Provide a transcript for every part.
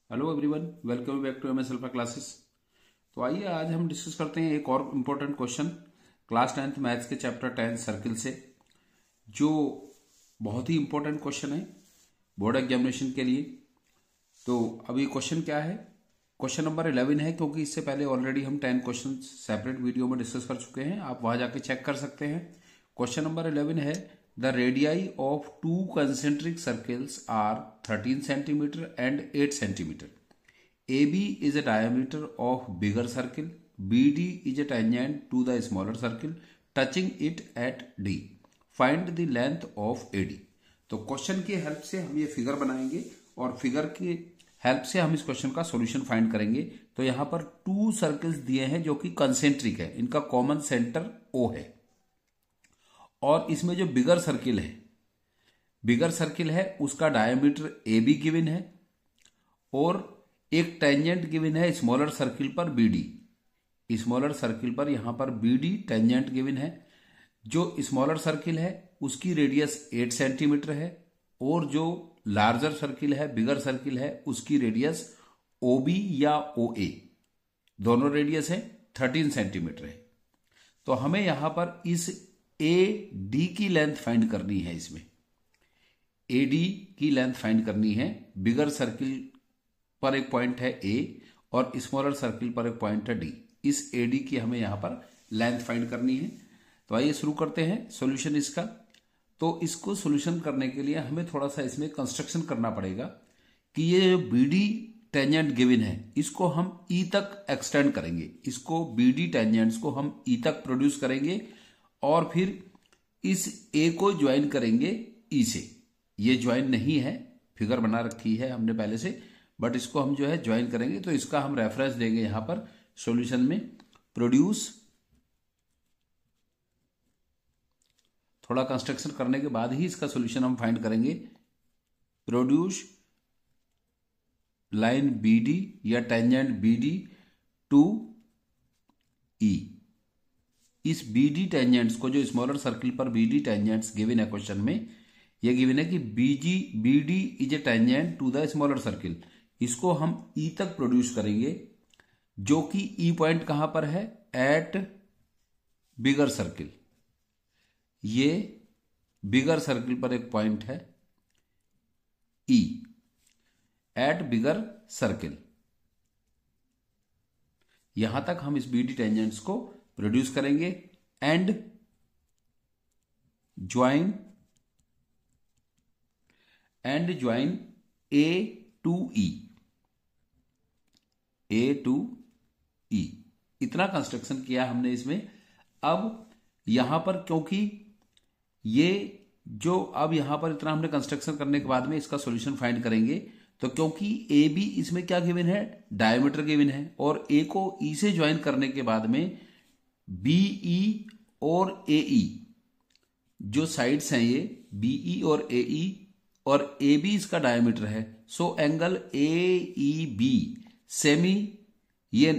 Hello everyone, welcome back to MS alpha classes. तो आइए आज हम डिस्कस करते हैं एक और important question class 10th maths के चैप्टर 10 सर्किल से, जो बहुत ही इम्पोर्टेंट क्वेश्चन है बोर्ड एग्जामिनेशन के लिए। तो अब ये क्वेश्चन क्या है? क्वेश्चन नंबर 11 है, क्योंकि इससे पहले ऑलरेडी हम 10 क्वेश्चन सेपरेट वीडियो में डिस्कस कर चुके हैं। आप वहां जाके चेक कर सकते हैं। क्वेश्चन नंबर 11 है, the radii of two concentric circles are 13 centimetre and 8 centimetre. AB is a diameter of bigger circle. BD is a tangent to the smaller circle touching it at D. Find the length of AD. तो question की help से हम ये figure बनाएंगे और figure की help से हम इस क्वेश्चन का सॉल्यूशन फाइंड करेंगे। तो यहां पर टू सर्कल्स दिए हैं जो कि कंसेंट्रिक है, इनका कॉमन सेंटर O है। और इसमें जो बिगर सर्किल है उसका डायमीटर AB गिवन है और एक टेंजेंट गिवन है स्मॉलर सर्किल पर BD। स्मॉलर सर्किल पर यहां पर BD टेंजेंट गिवन है। जो स्मॉलर सर्किल है उसकी रेडियस 8 सेंटीमीटर है और जो लार्जर सर्किल है, बिगर सर्किल है, उसकी रेडियस OB या OA दोनों रेडियस है 13 सेंटीमीटर है। तो हमें यहां पर इस AD की लेंथ फाइंड करनी है। इसमें AD की लेंथ फाइंड करनी है। बिगर सर्किल पर एक पॉइंट है A और स्मॉलर सर्किल पर एक पॉइंट है D। इस AD की हमें यहां पर लेंथ फाइंड करनी है। तो आइए शुरू करते हैं सॉल्यूशन इसका। तो इसको सॉल्यूशन करने के लिए हमें थोड़ा सा इसमें कंस्ट्रक्शन करना पड़ेगा कि ये जो BD टेंजेंट गिवन है इसको हम E तक एक्सटेंड करेंगे। इसको BD टेंजेंट्स को हम E तक प्रोड्यूस करेंगे और फिर इस A को ज्वाइन करेंगे E से। ये ज्वाइन नहीं है, फिगर बना रखी है हमने पहले से, बट इसको हम जो है ज्वाइन करेंगे। तो इसका हम रेफरेंस देंगे यहां पर सॉल्यूशन में। प्रोड्यूस, थोड़ा कंस्ट्रक्शन करने के बाद ही इसका सॉल्यूशन हम फाइंड करेंगे। प्रोड्यूस लाइन BD या टेंजेंट BD टू E। इस BD टेंजेंट्स को, जो स्मॉलर सर्किल पर BD टेंजेंट्स गिवन है क्वेश्चन में, यह गिवन है कि BD is a tangent to the smaller circle. इसको हम E तक प्रोड्यूस करेंगे, जो कि E पॉइंट कहां पर है? एट बिगर सर्किल। ये बिगर सर्किल पर एक पॉइंट है E एट बिगर सर्किल। यहां तक हम इस BD टेंजेंट्स को प्रोड्यूस करेंगे and join A to E। इतना कंस्ट्रक्शन किया हमने इसमें। अब यहां पर क्योंकि ये जो अब यहां पर इतना हमने कंस्ट्रक्शन करने के बाद में इसका सॉल्यूशन फाइंड करेंगे, तो क्योंकि AB इसमें क्या गिवन है? डायमीटर गिवन है और A को E से ज्वाइन करने के बाद में BE और AE जो साइड्स हैं, ये BE और AE और AB इसका डायमीटर है। सो एंगल AEB सेमी, ये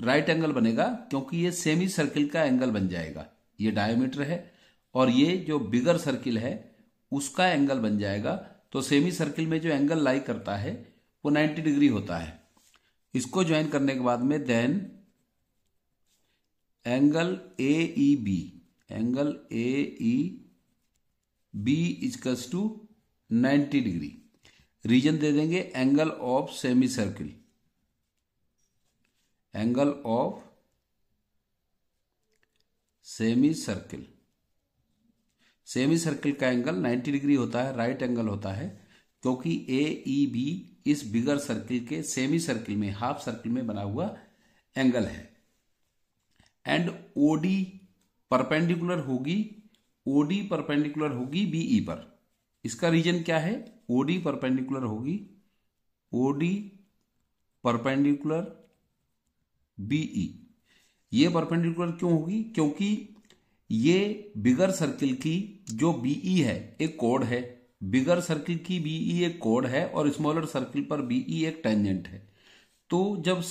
राइट एंगल बनेगा क्योंकि ये सेमी सर्किल का एंगल बन जाएगा। ये डायमीटर है और ये जो बिगर सर्किल है उसका एंगल बन जाएगा। तो सेमी सर्किल में जो एंगल लाई करता है वो 90 डिग्री होता है। इसको ज्वाइन करने के बाद में then angle AEB equals to 90 degree. Reason दे देंगे angle of semi circle. Angle of semi circle का एंगल 90 डिग्री होता है, राइट एंगल होता है, क्योंकि AEB इस बिगर सर्किल के सेमी सर्किल में, हाफ सर्किल में बना हुआ एंगल है। एंड OD परपेंडिकुलर होगी BE पर। इसका रीजन क्या है? OD perpendicular BE। ये परपेंडिकुलर क्यों होगी? क्योंकि ये बिगर सर्किल की जो BE है एक कोड है, बिगर सर्किल की BE एक कोड है और स्मॉलर सर्किल पर BE एक टेंजेंट है। तो जब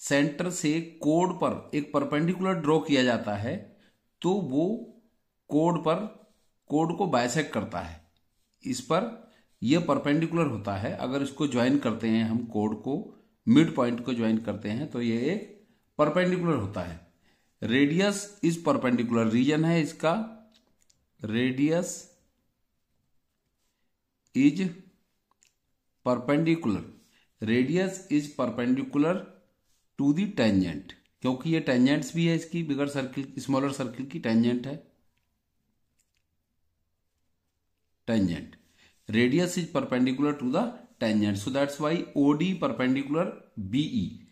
सेंटर से कोड पर एक परपेंडिकुलर ड्रॉ किया जाता है तो वो कोड को बाइसेक्ट करता है। इस पर ये परपेंडिकुलर होता है। अगर इसको ज्वाइन करते हैं हम, कोड को, मिड पॉइंट को ज्वाइन करते हैं, तो ये एक परपेंडिकुलर होता है। रेडियस इज परपेंडिकुलर, रीजन है इसका, radius is perpendicular, radius is perpendicular to the tangent, क्योंकि ये टेंजेंट्स भी है इसकी, बिगर सर्किल, स्मॉलर सर्किल की टेंजेंट है, tangent. Radius is perpendicular to the tangent, so that's why OD perpendicular BE.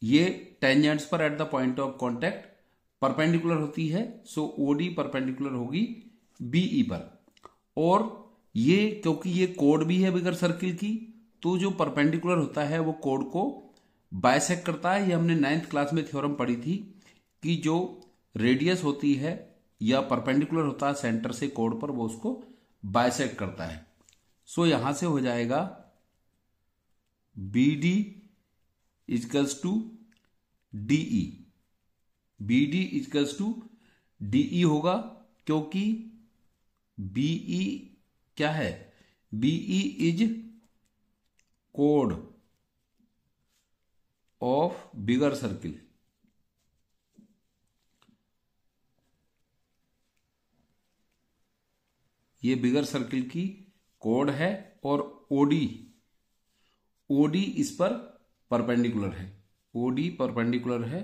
ये टेंजेंट्स पर at the point of contact perpendicular होती है, सो ओडी परपेंडिकुलर होगी बीई पर। और ये क्योंकि ये कोड भी है बिगर सर्किल की, तो जो परपेंडिकुलर होता है वो कोड को बाइसेक्ट करता है। ये हमने 9th क्लास में थ्योरम पढ़ी थी कि जो रेडियस होती है या परपेंडिकुलर होता है सेंटर से कोड पर, वो उसको बाइसेक्ट करता है। सो यहां से हो जाएगा B D equals to DE, B D equals to DE होगा, क्योंकि बीई क्या है, बीई इज कोड ऑफ बिगर सर्किल, ये बिगर सर्किल की कोड है, और ओडी, ओडी इस पर परपेंडिकुलर है, ओडी परपेंडिकुलर है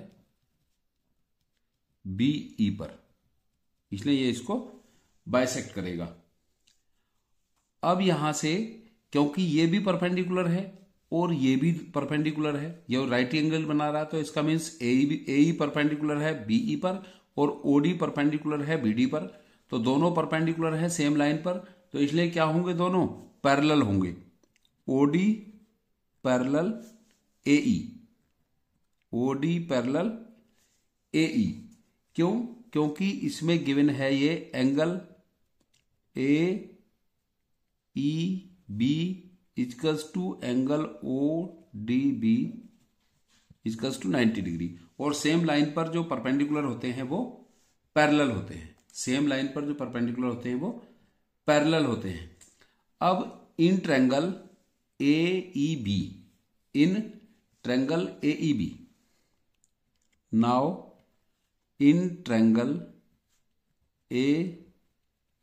बीई पर, इसलिए ये इसको बाइसेक्ट करेगा। अब यहां से क्योंकि ये भी परपेंडिकुलर है और ये भी परपेंडिकुलर है, ये राइट एंगल बना रहा है, तो इसका मीन्स ए परपेंडिकुलर है बीई पर और ओडी परपेंडिकुलर है बीडी पर, तो दोनों परपेंडिकुलर है सेम लाइन पर, तो इसलिए क्या होंगे, दोनों पैरेलल होंगे, OD parallel AE, OD parallel AE. क्यों, क्योंकि इसमें गिवन है ये angle A E B equals to angle O D B equals to 90 degree, और सेम लाइन पर जो परपेंडिकुलर होते हैं वो पैरेलल होते हैं, सेम लाइन पर जो परपेंडिकुलर होते हैं वो पैरेलल होते हैं। अब in triangle A E B, in triangle A E B, now in triangle A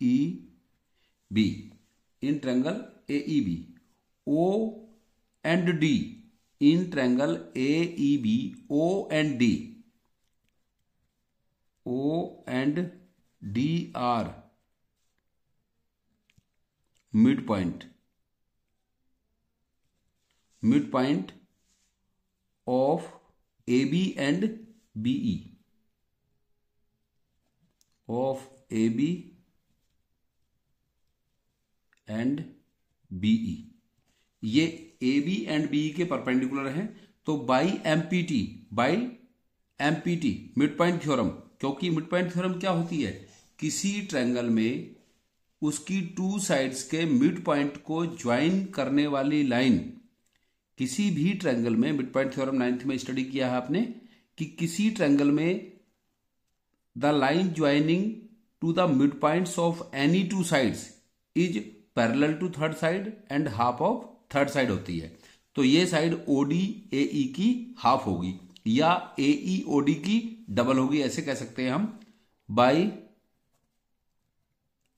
E B, in triangle A E B, O and D, in triangle A E B, O and D, O and D are mid point, mid point of A B and BE, of A B and BE. ये A B and BE के perpendicular हैं, तो by MPT, by MPT mid point theorem, क्योंकि mid point theorem क्या होती है, किसी triangle में उसकी टू साइड्स के मिड पॉइंट को ज्वाइन करने वाली लाइन, किसी भी ट्रायंगल में, मिड पॉइंट थ्योरम 9th में स्टडी किया है आपने, कि किसी ट्रायंगल में the line joining to the mid points of any two sides is parallel to third side and half of third side होती है। तो ये साइड ओडी एई की हाफ होगी या एई ओडी की डबल होगी, ऐसे कह सकते हैं हम, by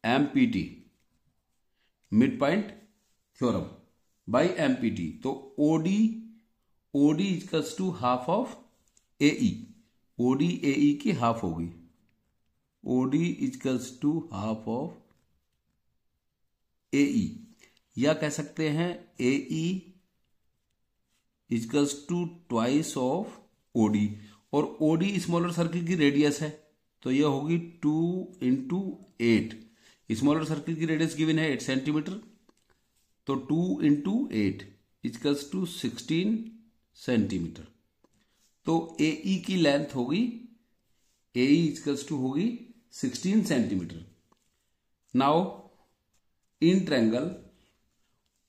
MPT mid point theorem, by MPT. तो OD, OD equals to half of AE, OD AE की हाफ होगी, OD equals to half of AE, या कह सकते हैं AE equals to twice of OD, और ओडी स्मॉलर सर्किल की radius है, तो यह होगी 2 इंटू 8, स्मॉलर सर्किल की रेडियस गिवन है 8 सेंटीमीटर, तो 2 इंटू 8 इजकल्स टू 16 सेंटीमीटर। तो एई की लेंथ होगी, एई इजकल्स टू होगी 16 centimetre. Now in triangle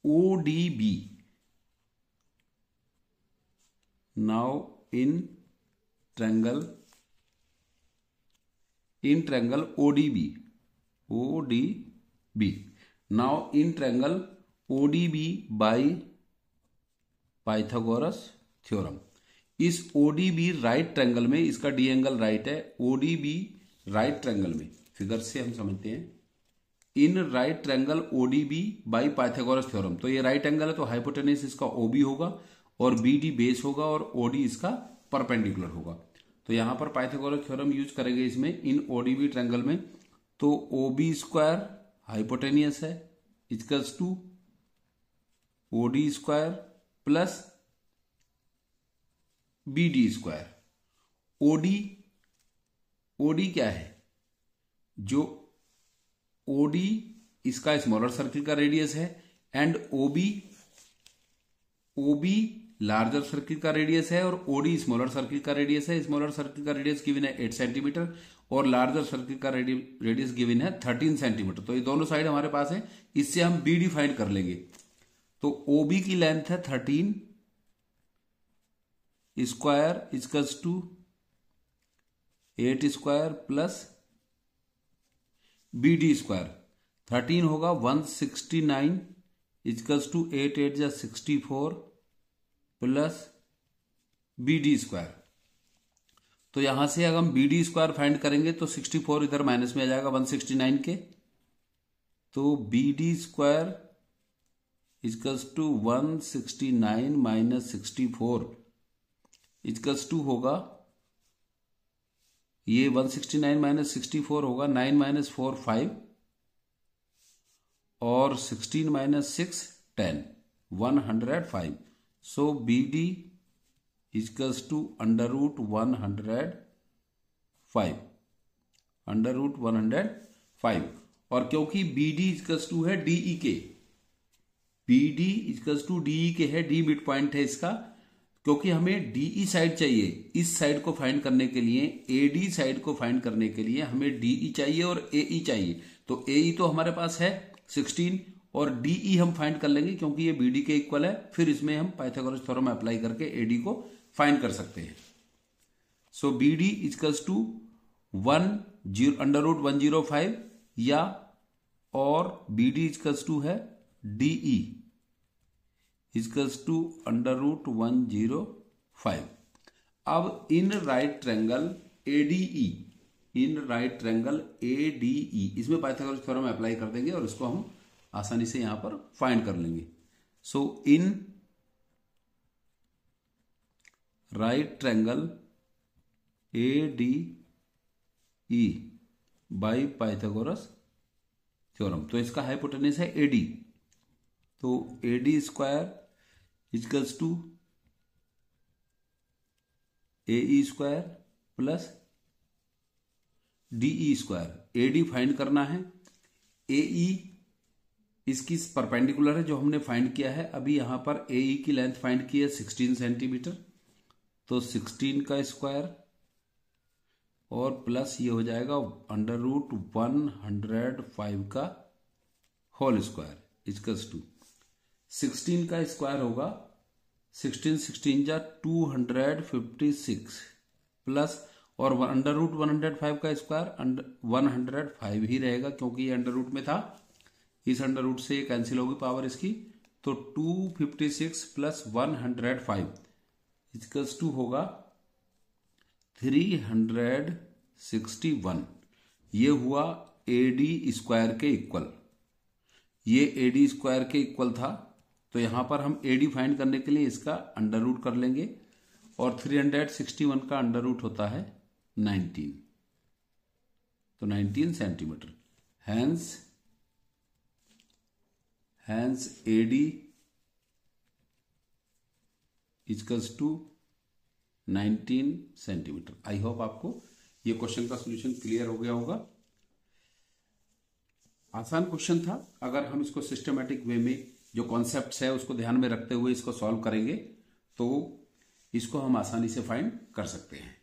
ODB, now in triangle ODB, now in triangle ODB by Pythagoras theorem. इस ODB राइट ट्रायंगल में, इसका डी एंगल राइट है, ODB राइट ट्रायंगल में, figure से हम समझते हैं, इन right triangle ODB by Pythagoras theorem. तो ये राइट एंगल है तो हाइपोटेन्यूज इसका OB होगा और BD बेस होगा और OD इसका परपेंडिकुलर होगा। तो यहां पर पाइथागोरस थ्योरम यूज करेंगे इसमें इन ODB ट्रायंगल में। तो OB स्क्वायर हाइपोटेनियस है equals to OD square plus BD square. OD क्या है? जो OD इसका स्मॉलर सर्किल का रेडियस है एंड OB लार्जर सर्किल का रेडियस है और OD स्मॉलर सर्किल का रेडियस है। स्मॉलर सर्किल का रेडियस गिवन है 8 सेंटीमीटर और लार्जर सर्किल का रेडियस गिवन है 13 सेंटीमीटर। तो ये दोनों साइड हमारे पास है, इससे हम BD फाइंड कर लेंगे। तो OB की लेंथ है 13 square equals to 8 square plus BD square. 13 होगा 169 इक्वल्स टू 8 8 जा 64 प्लस BD स्क्वायर। तो यहां से अगर हम BD स्क्वायर फाइंड करेंगे तो 64 इधर माइनस में आ जाएगा 169 के। तो BD square equals to 169 minus 64 equals to होगा, ये 169 माइनस 64 होगा 9 माइनस 4 5 और 16 minus 6 10 105। So BD equals to under root 105 और क्योंकि BD इक्वल्स टू है DE के, BD इक्वल्स टू DE के है, D मिड पॉइंट है इसका, क्योंकि हमें DE साइड चाहिए इस साइड को फाइंड करने के लिए, AD साइड को फाइंड करने के लिए हमें DE चाहिए और AE चाहिए। तो AE तो हमारे पास है 16 और DE हम फाइंड कर लेंगे क्योंकि ये BD के इक्वल है। फिर इसमें हम पाइथागोरस थ्योरम अप्लाई करके AD को फाइंड कर सकते हैं। So BD equals to under root 105 या और BD इक्वल्स टू है DE equals to under root 105। अब इन राइट ट्रायंगल ADE, इसमें पाइथागोरस थ्योरम अप्लाई कर देंगे और इसको हम आसानी से यहां पर फाइंड कर लेंगे। So in right triangle ADE by Pythagoras theorem, तो इसका हाइपोटेन्यूज है AD। तो AD square equals to AE square plus DE square. AD find करना है, AE इसकी परपेंडिकुलर है जो हमने फाइंड किया है। अभी यहां पर AE की लेंथ फाइंड की है 16 सेंटीमीटर, तो 16 का स्क्वायर और प्लस ये हो जाएगा अंडर रूट 105 का होल स्क्वायर इक्वल्स टू 16 का स्क्वायर होगा 16 जा 256 प्लस और अंडर रूट 105 का स्क्वायर 105 ही रहेगा क्योंकि ये अंडर रूट में था, इस अंडर रूट से कैंसिल होगी पावर इसकी। तो 256 प्लस 105 इक्वल्स टू होगा 361। ये हुआ AD स्क्वायर के इक्वल, ये AD स्क्वायर के इक्वल था। तो यहां पर हम AD फाइंड करने के लिए इसका अंडर रूट कर लेंगे और 361 का अंडर रूट होता है 19, तो 19 centimetre. Hence AD equals to 19 centimetre. I hope आपको ये क्वेश्चन का सॉल्यूशन क्लियर हो गया होगा। आसान क्वेश्चन था, अगर हम इसको सिस्टमैटिक वे में जो कॉन्सेप्ट्स है उसको ध्यान में रखते हुए इसको सॉल्व करेंगे तो इसको हम आसानी से फाइंड कर सकते हैं।